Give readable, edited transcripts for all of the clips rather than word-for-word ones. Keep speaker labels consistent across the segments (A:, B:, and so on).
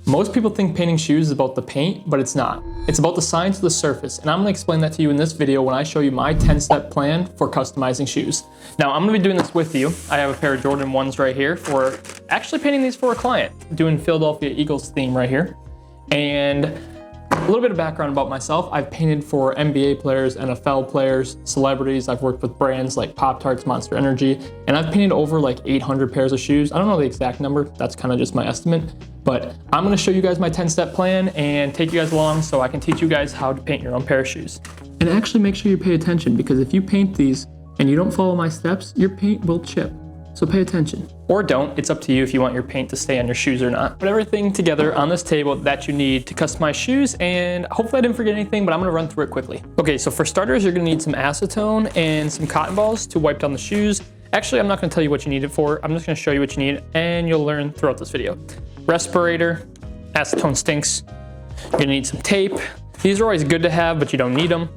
A: Most people think painting shoes is about the paint, but it's not. It's about the science of the surface, and I'm gonna explain that to you in this video when I show you my 10-step plan for customizing shoes. Now, I'm gonna be doing this with you. I have a pair of Jordan 1s right here for actually painting these for a client, doing Philadelphia Eagles theme right here. And a little bit of background about myself. I've painted for NBA players, NFL players, celebrities. I've worked with brands like Pop-Tarts, Monster Energy, and I've painted over like 800 pairs of shoes. I don't know the exact number. That's kind of just my estimate. But I'm gonna show you guys my 10-step plan and take you guys along so I can teach you guys how to paint your own pair of shoes. And actually make sure you pay attention, because if you paint these and you don't follow my steps, your paint will chip. So pay attention. Or don't, it's up to you if you want your paint to stay on your shoes or not. Put everything together on this table that you need to customize shoes, and hopefully I didn't forget anything, but I'm gonna run through it quickly. Okay, so for starters, you're gonna need some acetone and some cotton balls to wipe down the shoes. Actually, I'm not gonna tell you what you need it for. I'm just gonna show you what you need, and you'll learn throughout this video. Respirator, acetone stinks. You're gonna need some tape. These are always good to have, but you don't need them.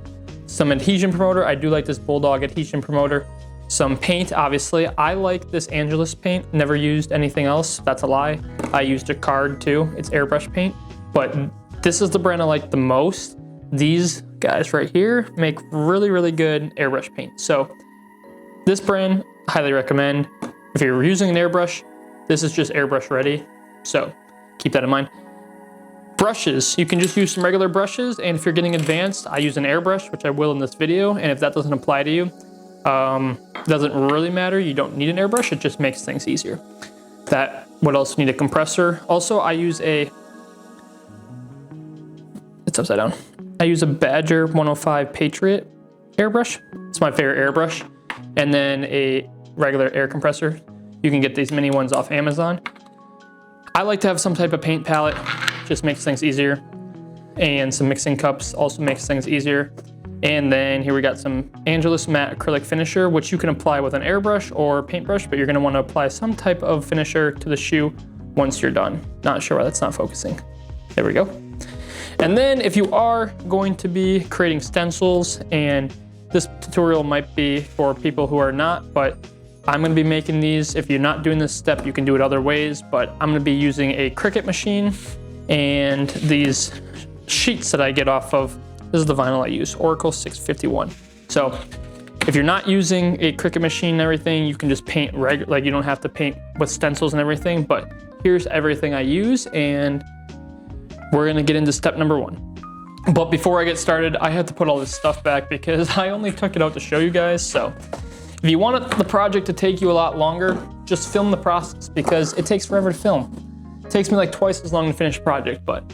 A: Some adhesion promoter. I do like this Bulldog adhesion promoter. Some paint, obviously. I like this Angelus paint. Never used anything else. That's a lie. I used a card too. It's airbrush paint, but this is the brand I like the most. These guys right here make really, really good airbrush paint. So this brand, highly recommend. If you're using an airbrush, this is just airbrush ready. So keep that in mind. Brushes, you can just use some regular brushes, and if you're getting advanced, I use an airbrush, which I will in this video, and if that doesn't apply to you, doesn't really matter. You don't need an airbrush, it just makes things easier. What else? Need a compressor. Also, I use it's upside down. I use a Badger 105 Patriot airbrush. It's my favorite airbrush. And then a regular air compressor. You can get these mini ones off Amazon. I like to have some type of paint palette, just makes things easier. And some mixing cups also makes things easier. And then here we got some Angelus matte acrylic finisher, which you can apply with an airbrush or paintbrush, but you're gonna wanna apply some type of finisher to the shoe once you're done. Not sure why that's not focusing. There we go. And then if you are going to be creating stencils, and this tutorial might be for people who are not, but I'm gonna be making these. If you're not doing this step, you can do it other ways, but I'm gonna be using a Cricut machine and these sheets that I get off of. This is the vinyl I use, Oracle 651. So if you're not using a Cricut machine and everything, you can just paint like you don't have to paint with stencils and everything, but here's everything I use, and we're gonna get into step number 1. But before I get started, I had to put all this stuff back because I only took it out to show you guys. So if you want the project to take you a lot longer, just film the process, because it takes forever to film. It takes me like twice as long to finish a project, but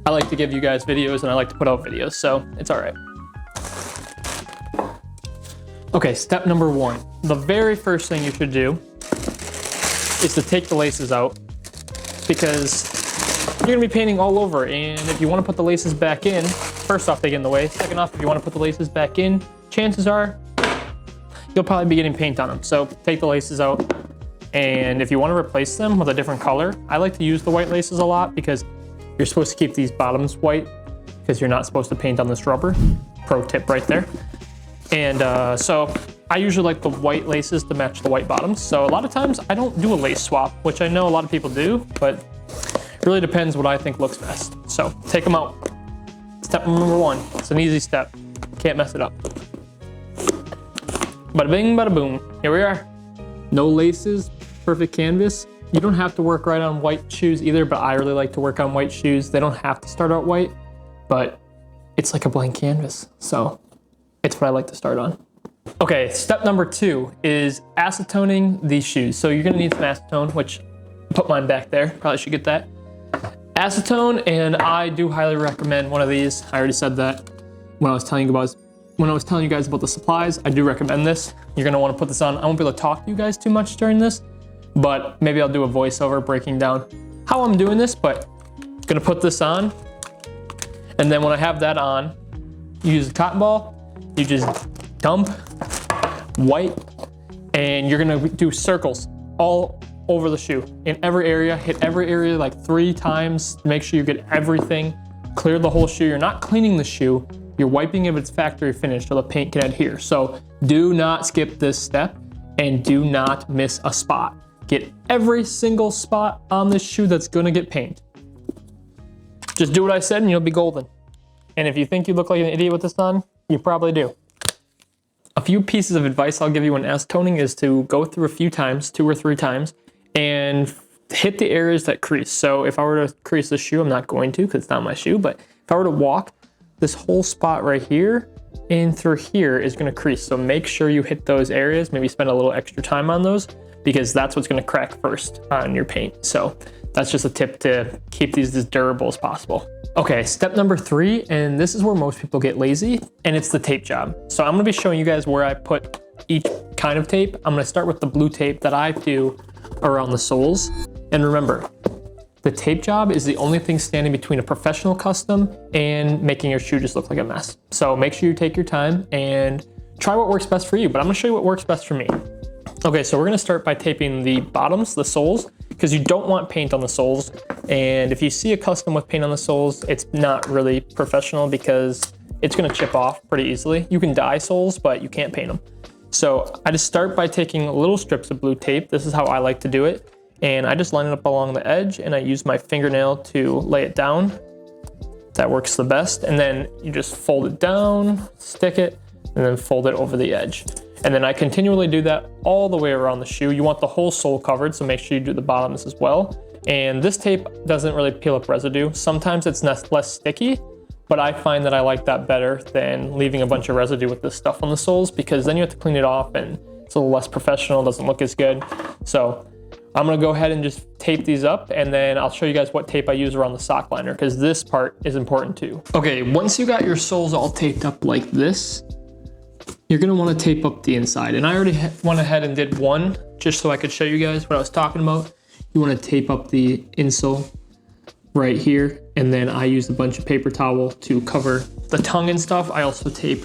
A: I like to give you guys videos and I like to put out videos, so it's all right. Okay, step number 1. The very first thing you should do is to take the laces out, because you're gonna be painting all over, and if you wanna put the laces back in, first off, they get in the way. Second off, if you wanna put the laces back in, chances are you'll probably be getting paint on them. So take the laces out, and if you wanna replace them with a different color, I like to use the white laces a lot, because you're supposed to keep these bottoms white because you're not supposed to paint on this rubber. Pro tip right there. And so I usually like the white laces to match the white bottoms. So a lot of times I don't do a lace swap, which I know a lot of people do, but it really depends what I think looks best. So take them out. Step number 1, it's an easy step. Can't mess it up. Bada bing, bada boom. Here we are. No laces, perfect canvas. You don't have to work right on white shoes either, but I really like to work on white shoes. They don't have to start out white, but it's like a blank canvas. So it's what I like to start on. Okay, step number 2 is acetoning these shoes. So you're gonna need some acetone, which I put mine back there. Probably should get that. Acetone, and I do highly recommend one of these. I already said that when I was telling you guys about the supplies. I do recommend this. You're gonna wanna put this on. I won't be able to talk to you guys too much during this, but maybe I'll do a voiceover breaking down how I'm doing this, but I'm gonna put this on. And then when I have that on, you use a cotton ball, you just dump white, and you're gonna do circles all over the shoe. In every area, hit every area like 3 times, make sure you get everything, clear the whole shoe. You're not cleaning the shoe, you're wiping it if it's factory finished so the paint can adhere. So do not skip this step, and do not miss a spot. Get every single spot on this shoe that's gonna get paint. Just do what I said and you'll be golden. And if you think you look like an idiot with this on, you probably do. A few pieces of advice I'll give you when acetoning is to go through a few times, 2 or 3 times, and hit the areas that crease. So if I were to crease the shoe, I'm not going to because it's not my shoe, but if I were to walk, this whole spot right here and through here is gonna crease. So make sure you hit those areas, maybe spend a little extra time on those because that's what's gonna crack first on your paint. So that's just a tip to keep these as durable as possible. Okay, step number 3, and this is where most people get lazy, and it's the tape job. So I'm gonna be showing you guys where I put each kind of tape. I'm gonna start with the blue tape that I do around the soles. And remember, the tape job is the only thing standing between a professional custom and making your shoe just look like a mess. So make sure you take your time and try what works best for you, but I'm gonna show you what works best for me. Okay, so we're gonna start by taping the bottoms, the soles, because you don't want paint on the soles. And if you see a custom with paint on the soles, it's not really professional because it's gonna chip off pretty easily. You can dye soles, but you can't paint them. So I just start by taking little strips of blue tape. This is how I like to do it. And I just line it up along the edge and I use my fingernail to lay it down. That works the best. And then you just fold it down, stick it, and then fold it over the edge. And then I continually do that all the way around the shoe. You want the whole sole covered, so make sure you do the bottoms as well. And this tape doesn't really peel up residue. Sometimes it's less sticky, but I find that I like that better than leaving a bunch of residue with this stuff on the soles because then you have to clean it off and it's a little less professional, doesn't look as good. So I'm gonna go ahead and just tape these up and then I'll show you guys what tape I use around the sock liner because this part is important too. Okay, once you got your soles all taped up like this, you're gonna wanna tape up the inside. And I already went ahead and did one just so I could show you guys what I was talking about. You wanna tape up the insole right here. And then I used a bunch of paper towel to cover the tongue and stuff. I also tape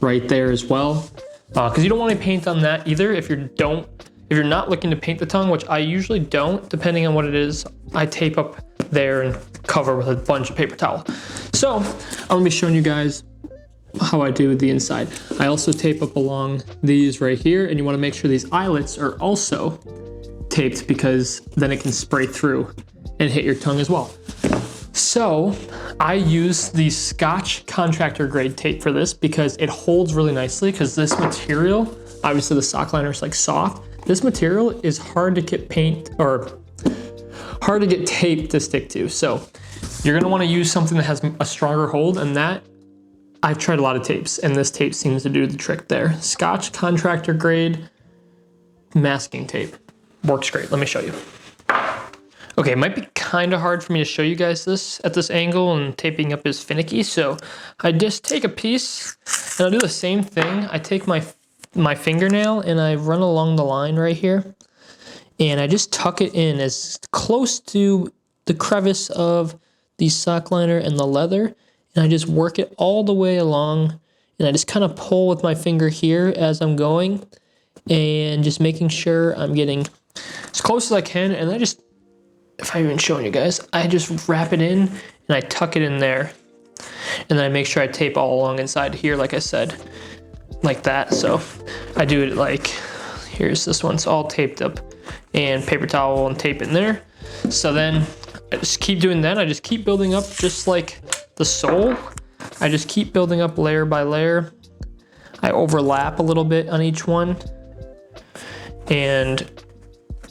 A: right there as well. Cause you don't want any paint on that either. If you're not looking to paint the tongue, which I usually don't, depending on what it is, I tape up there and cover with a bunch of paper towel. So I'm gonna be showing you guys how I do the inside. I also tape up along these right here, and you wanna make sure these eyelets are also taped because then it can spray through and hit your tongue as well. So I use the Scotch contractor grade tape for this because it holds really nicely because this material, obviously the sock liner is like soft. This material is hard to get paint or hard to get tape to stick to. So you're gonna wanna use something that has a stronger hold, and that I've tried a lot of tapes and this tape seems to do the trick there. Scotch contractor grade masking tape. Works great, let me show you. Okay, it might be kind of hard for me to show you guys this at this angle and taping up is finicky. So I just take a piece and I'll do the same thing. I take my fingernail and I run along the line right here and I just tuck it in as close to the crevice of the sock liner and the leather. And I just work it all the way along and I just kind of pull with my finger here as I'm going and just making sure I'm getting as close as I can. And I just, if I'm even showing you guys, I just wrap it in and I tuck it in there. And then I make sure I tape all along inside here, like I said, like that. So I do it like, here's this one's all taped up and paper towel and tape in there. So then I just keep doing that. I just keep building up just like the sole. I just keep building up layer by layer. I overlap a little bit on each one. And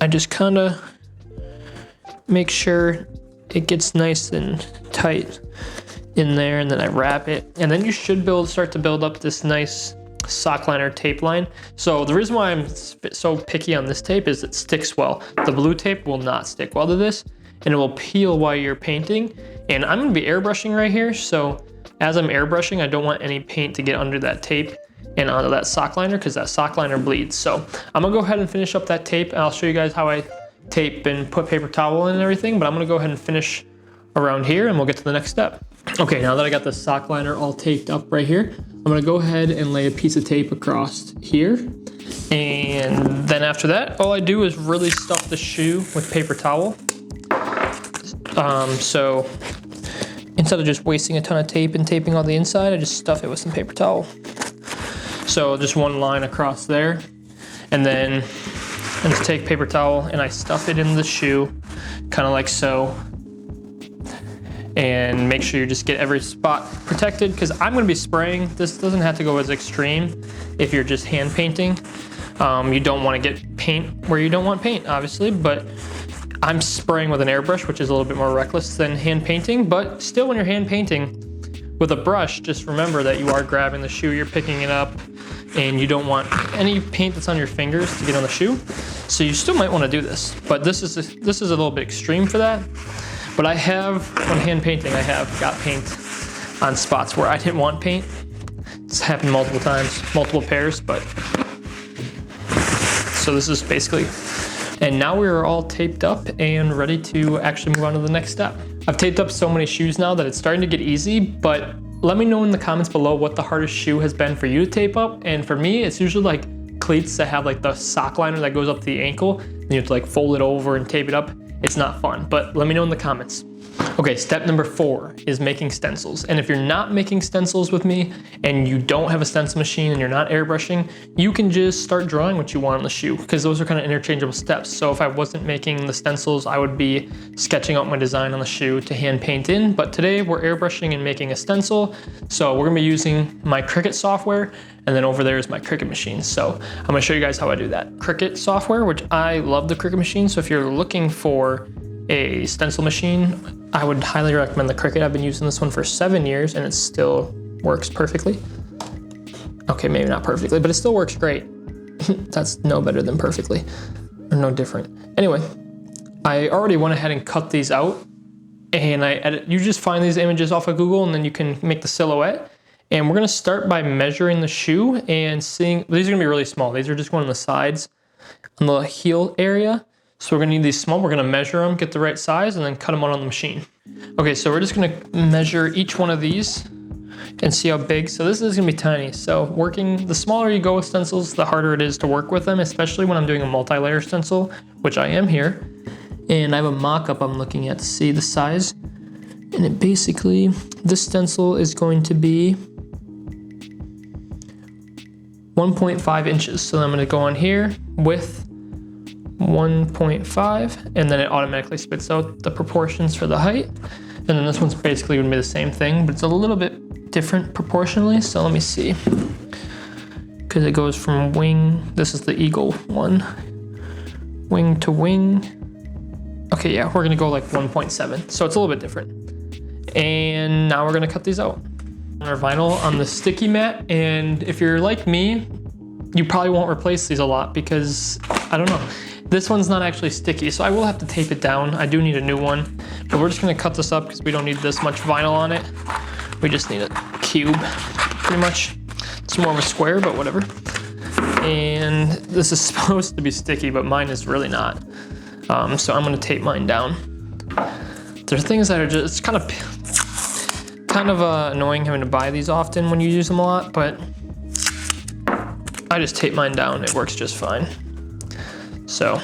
A: I just kind of make sure it gets nice and tight in there, and then I wrap it. And then you should start to build up this nice sock liner tape line. So the reason why I'm so picky on this tape is it sticks well. The blue tape will not stick well to this, and it will peel while you're painting. And I'm gonna be airbrushing right here, so as I'm airbrushing, I don't want any paint to get under that tape and onto that sock liner because that sock liner bleeds. So I'm gonna go ahead and finish up that tape, and I'll show you guys how I tape and put paper towel in and everything, but I'm gonna go ahead and finish around here and we'll get to the next step. Okay, now that I got the sock liner all taped up right here, I'm gonna go ahead and lay a piece of tape across here. And then after that, all I do is really stuff the shoe with paper towel. So instead of just wasting a ton of tape and taping on the inside, I just stuff it with some paper towel. So just one line across there. And then I just take paper towel and I stuff it in the shoe, kind of like so. and make sure you just get every spot protected, because I'm gonna be spraying. This doesn't have to go as extreme if you're just hand painting. You don't wanna get paint where you don't want paint, obviously, but I'm spraying with an airbrush, which is a little bit more reckless than hand painting, but still when you're hand painting with a brush, just remember that you are grabbing the shoe, you're picking it up, and you don't want any paint that's on your fingers to get on the shoe. So you still might wanna do this, but this is a little bit extreme for that. But I have, when hand painting, I have got paint on spots where I didn't want paint. It's happened multiple times, multiple pairs, but. So this is basically, and now we are all taped up and ready to actually move on to the next step. I've taped up so many shoes now that it's starting to get easy, but let me know in the comments below what the hardest shoe has been for you to tape up. And for me, it's usually like cleats that have like the sock liner that goes up to the ankle, and you have to like fold it over and tape it up. It's not fun, but let me know in the comments. Okay, step number 4 is making stencils. And if you're not making stencils with me and you don't have a stencil machine and you're not airbrushing, you can just start drawing what you want on the shoe, because those are kind of interchangeable steps. So if I wasn't making the stencils, I would be sketching out my design on the shoe to hand paint in. But today we're airbrushing and making a stencil. So we're gonna be using my Cricut software, and then over there is my Cricut machine. So I'm gonna show you guys how I do that. Cricut software, which I love the Cricut machine. So if you're looking for a stencil machine, I would highly recommend the Cricut. I've been using this one for 7 years and it still works perfectly. Okay, maybe not perfectly, but it still works great. That's no better than perfectly, or no different. Anyway, I already went ahead and cut these out, and I edit. You just find these images off of Google and then you can make the silhouette. And we're gonna start by measuring the shoe and seeing, these are gonna be really small. These are just going on the sides, on the heel area. So we're gonna need these small, we're gonna measure them, get the right size, and then cut them out on the machine. Okay, so we're just gonna measure each one of these and see how big. So this is gonna be tiny. So the smaller you go with stencils, the harder it is to work with them, especially when I'm doing a multi-layer stencil, which I am here. And I have a mock-up I'm looking at to see the size. And it basically, this stencil is going to be 1.5 inches. So I'm gonna go on here with 1.5, and then it automatically spits out the proportions for the height. And then this one's basically gonna be the same thing, but it's a little bit different proportionally. So let me see, because it goes from wing, this is the eagle one, wing to wing. Okay, yeah, we're gonna go like 1.7. So it's a little bit different. And now we're gonna cut these out on our vinyl on the sticky mat. And if you're like me, you probably won't replace these a lot because, I don't know, this one's not actually sticky, so I will have to tape it down. I do need a new one, but we're just gonna cut this up because we don't need this much vinyl on it. We just need a cube, pretty much. It's more of a square, but whatever. And this is supposed to be sticky, but mine is really not. So I'm gonna tape mine down. There are things that are just kind of annoying having to buy these often when you use them a lot, but I just tape mine down. It works just fine. So,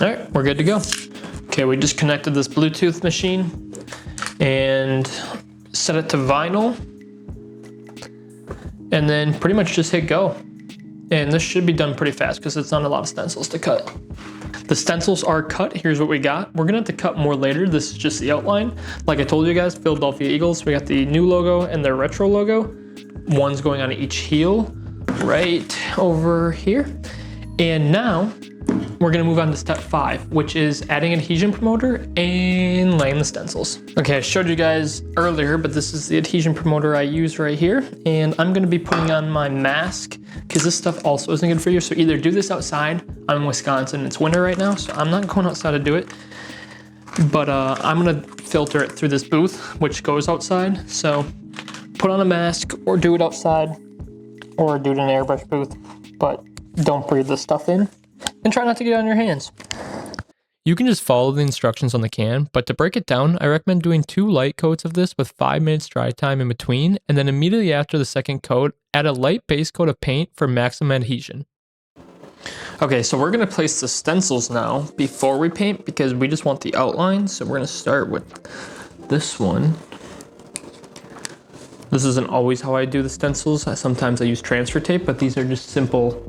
A: all right, we're good to go. Okay, we just connected this Bluetooth machine and set it to vinyl, and then pretty much just hit go. And this should be done pretty fast because it's not a lot of stencils to cut. The stencils are cut. Here's what we got. We're gonna have to cut more later. This is just the outline. Like I told you guys, Philadelphia Eagles, we got the new logo and their retro logo. One's going on each heel right over here. And now we're gonna move on to step 5, which is adding adhesion promoter and laying the stencils. Okay, I showed you guys earlier, but this is the adhesion promoter I use right here. And I'm gonna be putting on my mask because this stuff also isn't good for you. So either do this outside. I'm in Wisconsin, it's winter right now, so I'm not going outside to do it. But I'm gonna filter it through this booth, which goes outside. So put on a mask or do it outside or do it in an airbrush booth, but don't breathe this stuff in and try not to get it on your hands. You can just follow the instructions on the can, but to break it down, I recommend doing 2 light coats of this with 5 minutes dry time in between, and then immediately after the second coat, add a light base coat of paint for maximum adhesion. Okay, so we're gonna place the stencils now before we paint because we just want the outline. So we're gonna start with this one. This isn't always how I do the stencils. Sometimes I use transfer tape, but these are just simple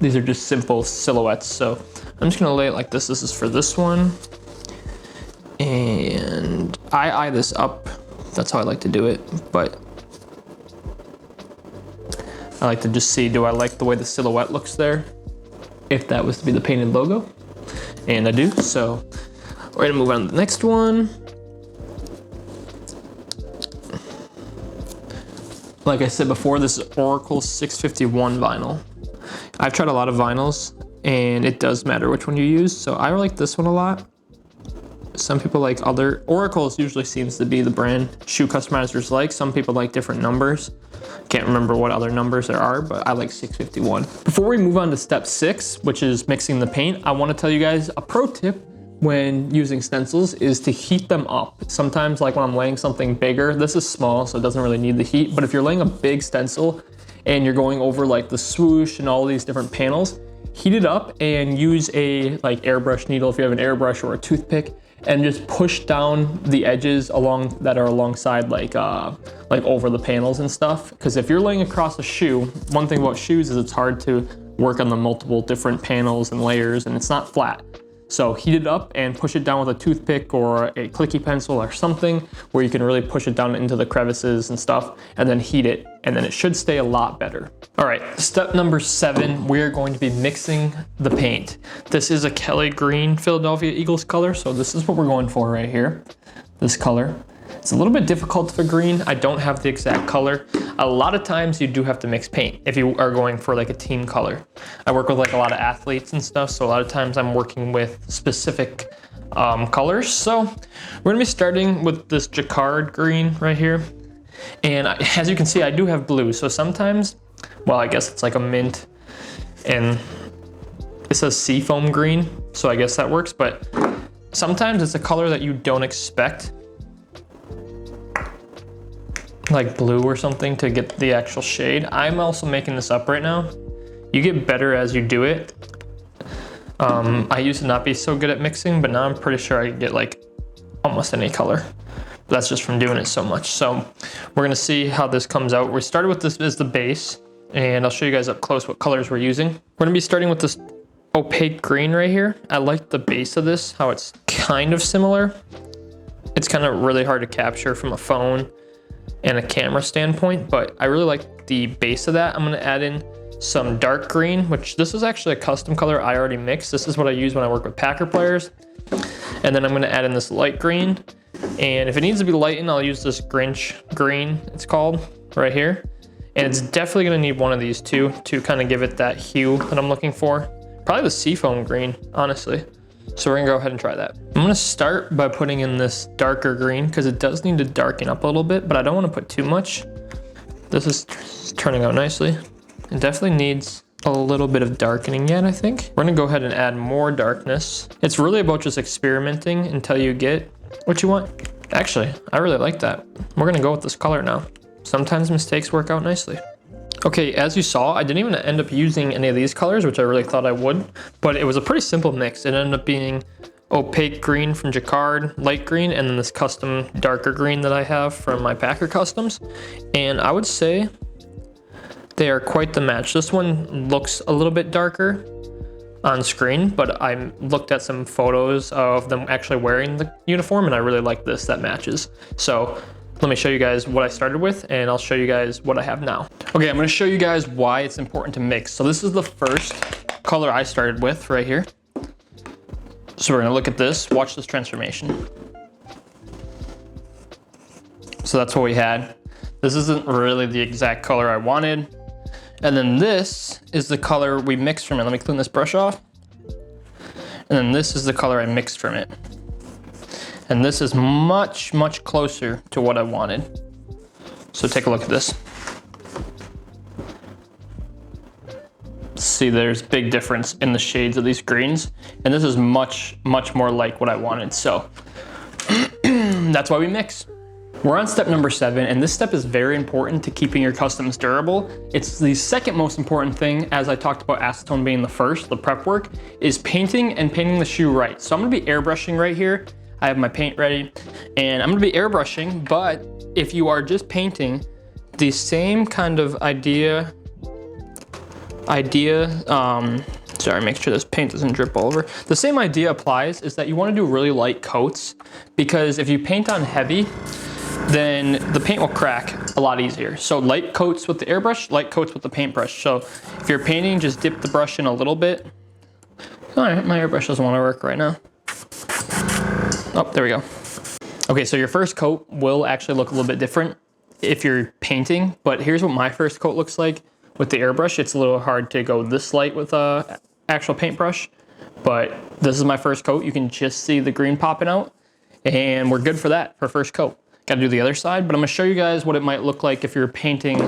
A: These are just simple silhouettes. So I'm just gonna lay it like this. This is for this one. And I eye this up. That's how I like to do it. But I like to just see, do I like the way the silhouette looks there? If that was to be the painted logo. And I do, so we're gonna move on to the next one. Like I said before, this is Oracle 651 vinyl. I've tried a lot of vinyls and it does matter which one you use. So I like this one a lot. Some people like other, Oracles usually seems to be the brand shoe customizers like. Some people like different numbers. Can't remember what other numbers there are, but I like 651. Before we move on to step 6, which is mixing the paint, I wanna tell you guys a pro tip when using stencils is to heat them up. Sometimes like when I'm laying something bigger, this is small, so it doesn't really need the heat, but if you're laying a big stencil and you're going over like the swoosh and all these different panels, heat it up and use a like airbrush needle if you have an airbrush or a toothpick, and just push down the edges along that are alongside like over the panels and stuff. Because if you're laying across a shoe, one thing about shoes is it's hard to work on the multiple different panels and layers, and it's not flat. So heat it up and push it down with a toothpick or a clicky pencil or something where you can really push it down into the crevices and stuff, and then heat it, and then it should stay a lot better. All right, step number 7, we're going to be mixing the paint. This is a Kelly Green Philadelphia Eagles color, so this is what we're going for right here, this color. It's a little bit difficult for green. I don't have the exact color. A lot of times you do have to mix paint if you are going for like a team color. I work with like a lot of athletes and stuff, so a lot of times I'm working with specific colors. So we're gonna be starting with this jacquard green right here. And as you can see, I do have blue. So sometimes, well, I guess it's like a mint, and it says seafoam green, so I guess that works. But sometimes it's a color that you don't expect, like blue or something, to get the actual shade. I'm also making this up right now. You get better as you do it. I used to not be so good at mixing, but now I'm pretty sure I can get like almost any color. But that's just from doing it so much. So we're gonna see how this comes out. We started with this as the base, and I'll show you guys up close what colors we're using. We're gonna be starting with this opaque green right here. I like the base of this, how it's kind of similar. It's kind of really hard to capture from a phone and a camera standpoint, but I really like the base of that. I'm gonna add in some dark green, which this is actually a custom color I already mixed. This is what I use when I work with Packer players. And then I'm gonna add in this light green. And if it needs to be lightened, I'll use this Grinch green, it's called, right here. And it's definitely gonna need one of these two to kind of give it that hue that I'm looking for. Probably the seafoam green, honestly. So we're gonna go ahead and try that. I'm gonna start by putting in this darker green because it does need to darken up a little bit, but I don't wanna put too much. This is turning out nicely. It definitely needs a little bit of darkening yet, I think. We're gonna go ahead and add more darkness. It's really about just experimenting until you get what you want. Actually, I really like that. We're gonna go with this color now. Sometimes mistakes work out nicely. Okay, as you saw, I didn't even end up using any of these colors, which I really thought I would, but it was a pretty simple mix. It ended up being opaque green from Jacquard, light green, and then this custom darker green that I have from my Packer Customs. And I would say they are quite the match. This one looks a little bit darker on screen, but I looked at some photos of them actually wearing the uniform, and I really like this, that matches. So let me show you guys what I started with, and I'll show you guys what I have now. Okay, I'm gonna show you guys why it's important to mix. So this is the first color I started with right here. So we're gonna look at this, watch this transformation. So that's what we had. This isn't really the exact color I wanted. And then this is the color we mixed from it. Let me clean this brush off. And then this is the color I mixed from it. And this is much, much closer to what I wanted. So take a look at this. See, there's big difference in the shades of these greens. And this is much, much more like what I wanted. So that's why we mix. We're on step number 7, and this step is very important to keeping your customs durable. It's the second most important thing, as I talked about acetone being the first, the prep work, is painting and painting the shoe right. So I'm gonna be airbrushing right here. I have my paint ready, and I'm gonna be airbrushing, but if you are just painting, the same kind of idea idea, sorry, make sure this paint doesn't drip all over. The same idea applies, is that you want to do really light coats, because if you paint on heavy, then the paint will crack a lot easier. So light coats with the airbrush, light coats with the paintbrush. So if you're painting, just dip the brush in a little bit. All right, my airbrush doesn't want to work right now. Oh, there we go. Okay, so your first coat will actually look a little bit different if you're painting, but here's what my first coat looks like with the airbrush. It's a little hard to go this light with a actual paintbrush, but this is my first coat. You can just see the green popping out, and we're good for that for first coat. Got to do the other side, but I'm gonna show you guys what it might look like if you're painting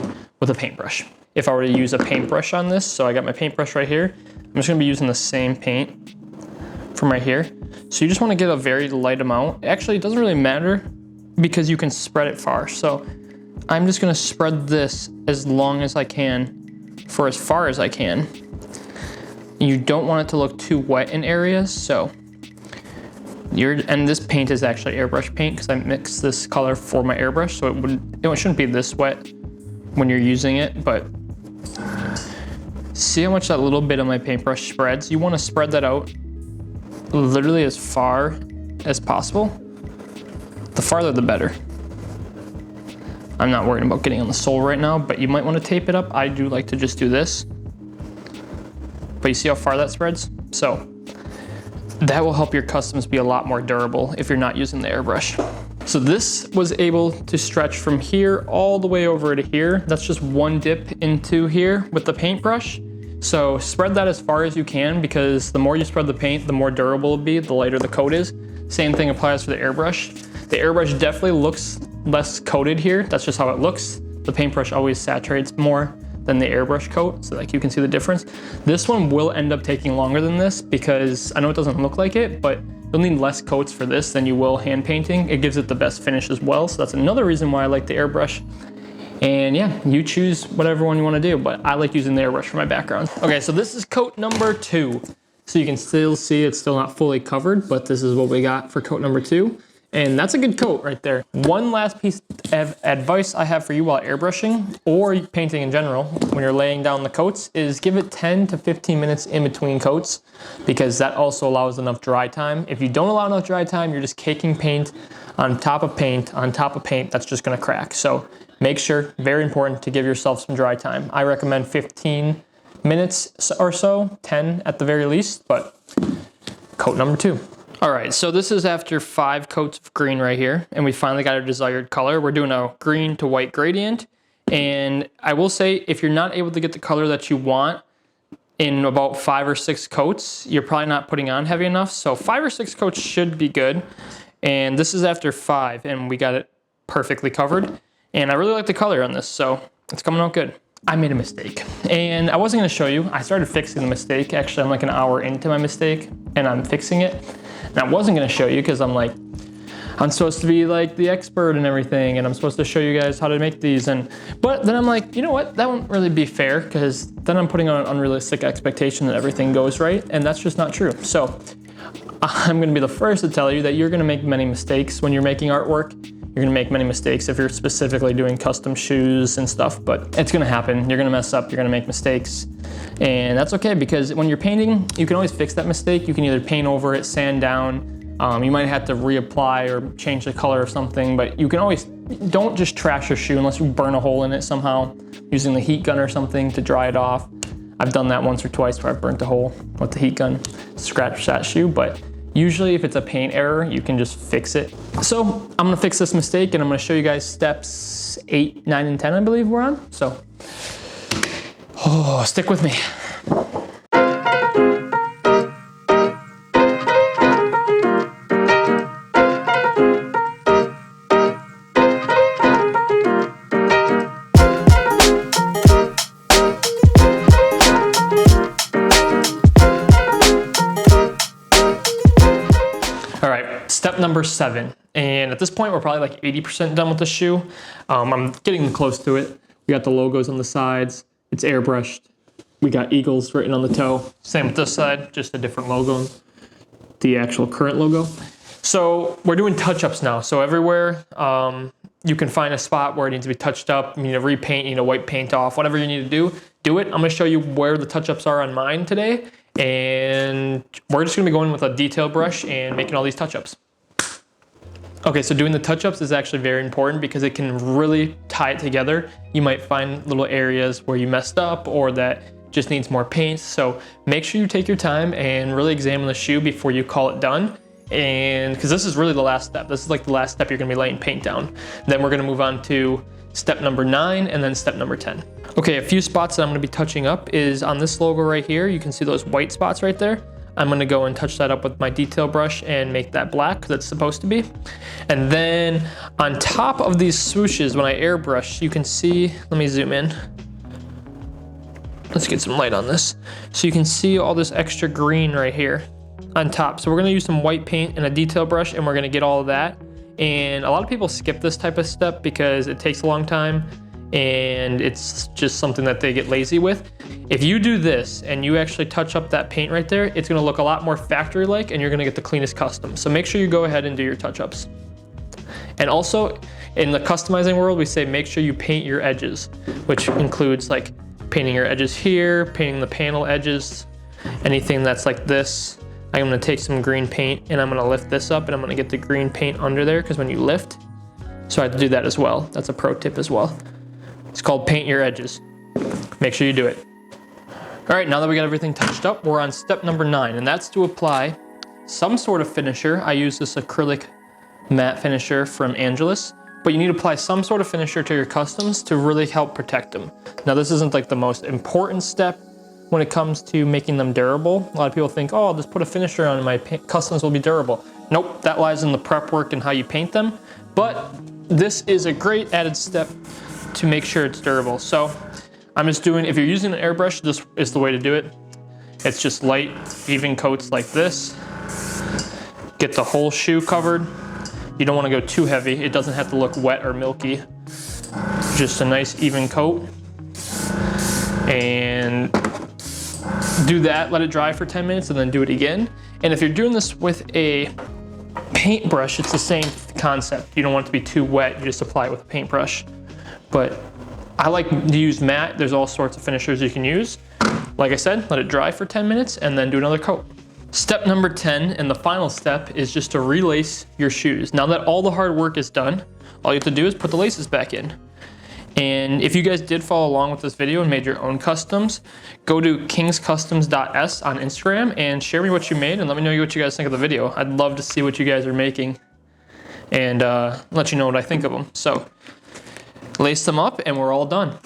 A: with a paintbrush. If I were to use a paintbrush on this, so I got my paintbrush right here. I'm just gonna be using the same paint from right here. So you just wanna get a very light amount. Actually, it doesn't really matter because you can spread it far. So I'm just gonna spread this as long as I can for as far as I can. You don't want it to look too wet in areas, so and this paint is actually airbrush paint because I mixed this color for my airbrush, so it shouldn't be this wet when you're using it, but see how much that little bit of my paintbrush spreads? You want to spread that out literally as far as possible. The farther the better. I'm not worried about getting on the sole right now, but you might want to tape it up. I do like to just do this. But you see how far that spreads? So that will help your customs be a lot more durable if you're not using the airbrush. So this was able to stretch from here all the way over to here. That's just one dip into here with the paintbrush. So spread that as far as you can, because the more you spread the paint, the more durable it'll be, the lighter the coat is. Same thing applies for the airbrush. The airbrush definitely looks less coated here. That's just how it looks. The paintbrush always saturates more than the airbrush coat, so like you can see the difference. This one will end up taking longer than this because I know it doesn't look like it, but you'll need less coats for this than you will hand painting. It gives it the best finish as well, so that's another reason why I like the airbrush. And yeah, you choose whatever one you want to do, but I like using the airbrush for my background. Okay, so this is coat number 2. So you can still see it's still not fully covered, but this is what we got for coat number 2. And that's a good coat right there. One last piece of advice I have for you while airbrushing or painting in general, when you're laying down the coats, is give it 10 to 15 minutes in between coats, because that also allows enough dry time. If you don't allow enough dry time, you're just caking paint on top of paint on top of paint, that's just gonna crack. So make sure, very important, to give yourself some dry time. I recommend 15 minutes or so, 10 at the very least, but coat number 2. All right, so this is after 5 coats of green right here, and we finally got our desired color. We're doing a green to white gradient, and I will say, if you're not able to get the color that you want in about 5 or 6 coats, you're probably not putting on heavy enough. So 5 or 6 coats should be good, and this is after 5, and we got it perfectly covered. And I really like the color on this, so it's coming out good. I made a mistake, and I wasn't gonna show you. I started fixing the mistake. Actually, I'm like an hour into my mistake, and I'm fixing it. And I wasn't gonna show you because I'm like, I'm supposed to be like the expert and everything, and I'm supposed to show you guys how to make these. But then I'm like, you know what? That won't really be fair, because then I'm putting on an unrealistic expectation that everything goes right, and that's just not true. So I'm gonna be the first to tell you that you're gonna make many mistakes when you're making artwork. You're gonna make many mistakes if you're specifically doing custom shoes and stuff, but it's gonna happen. You're gonna mess up, you're gonna make mistakes. And that's okay, because when you're painting, you can always fix that mistake. You can either paint over it, sand down. You might have to reapply or change the color or something, but you can always, don't just trash your shoe unless you burn a hole in it somehow using the heat gun or something to dry it off. I've done that once or twice where I've burnt a hole with the heat gun, scratched that shoe, but usually if it's a paint error, you can just fix it. So I'm gonna fix this mistake, and I'm gonna show you guys steps 8, 9, and 10, I believe we're on. So, stick with me. Step number 7, and at this point we're probably like 80% done with the shoe. I'm getting close to it. We got the logos on the sides, it's airbrushed. We got eagles written on the toe. Same with this side, just a different logo, the actual current logo. So we're doing touch-ups now. So everywhere you can find a spot where it needs to be touched up, you need to repaint, you need to wipe paint off, whatever you need to do it. I'm gonna show you where the touch-ups are on mine today, and we're just gonna be going with a detail brush and making all these touch-ups. Okay, so doing the touch-ups is actually very important because it can really tie it together. You might find little areas where you messed up or that just needs more paint. So make sure you take your time and really examine the shoe before you call it done. And because this is really the last step. This is like the last step you're gonna be laying paint down. Then we're gonna move on to step number 9 and then step number 10. Okay, a few spots that I'm gonna be touching up is on this logo right here. You can see those white spots right there. I'm gonna go and touch that up with my detail brush and make that black because it's supposed to be. And then on top of these swooshes, when I airbrush, you can see, let me zoom in. Let's get some light on this. So you can see all this extra green right here on top. So we're gonna use some white paint and a detail brush and we're gonna get all of that. And a lot of people skip this type of step because it takes a long time and it's just something that they get lazy with. If you do this and you actually touch up that paint right there, it's gonna look a lot more factory-like and you're gonna get the cleanest custom. So make sure you go ahead and do your touch-ups. And also, in the customizing world, we say make sure you paint your edges, which includes like painting your edges here, painting the panel edges, anything that's like this. I'm gonna take some green paint and I'm gonna lift this up and I'm gonna get the green paint under there because when you lift, so I have to do that as well. That's a pro tip as well. It's called paint your edges. Make sure you do it. All right, now that we got everything touched up, we're on step number 9, and that's to apply some sort of finisher. I use this acrylic matte finisher from Angelus, but you need to apply some sort of finisher to your customs to really help protect them. Now, this isn't like the most important step when it comes to making them durable. A lot of people think, oh, I'll just put a finisher on and my customs will be durable. Nope, that lies in the prep work and how you paint them, but this is a great added step to make sure it's durable. So I'm just doing, if you're using an airbrush, this is the way to do it. It's just light, even coats like this. Get the whole shoe covered. You don't want to go too heavy. It doesn't have to look wet or milky. Just a nice even coat. And do that, let it dry for 10 minutes and then do it again. And if you're doing this with a paintbrush, it's the same concept. You don't want it to be too wet, you just apply it with a paintbrush. But I like to use matte. There's all sorts of finishers you can use. Like I said, let it dry for 10 minutes and then do another coat. Step number 10 and the final step is just to relace your shoes. Now that all the hard work is done, all you have to do is put the laces back in. And if you guys did follow along with this video and made your own customs, go to kingscustoms.s on Instagram and share me what you made and let me know what you guys think of the video. I'd love to see what you guys are making and let you know what I think of them. So lace them up and we're all done.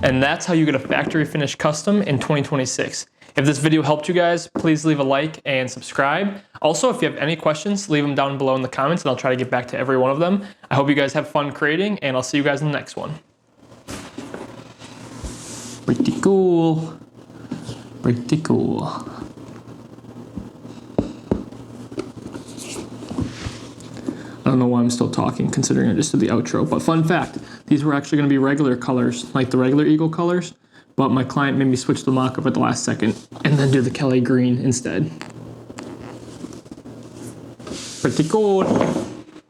A: And that's how you get a factory finished custom in 2026. If this video helped you guys, please leave a like and subscribe. Also, if you have any questions, leave them down below in the comments and I'll try to get back to every one of them. I hope you guys have fun creating and I'll see you guys in the next one. Pretty cool. Pretty cool. I don't know why I'm still talking considering I just did the outro, but fun fact, these were actually going to be regular colors, like the regular Eagle colors, but my client made me switch the mock-up at the last second and then do the Kelly green instead. Pretty cool.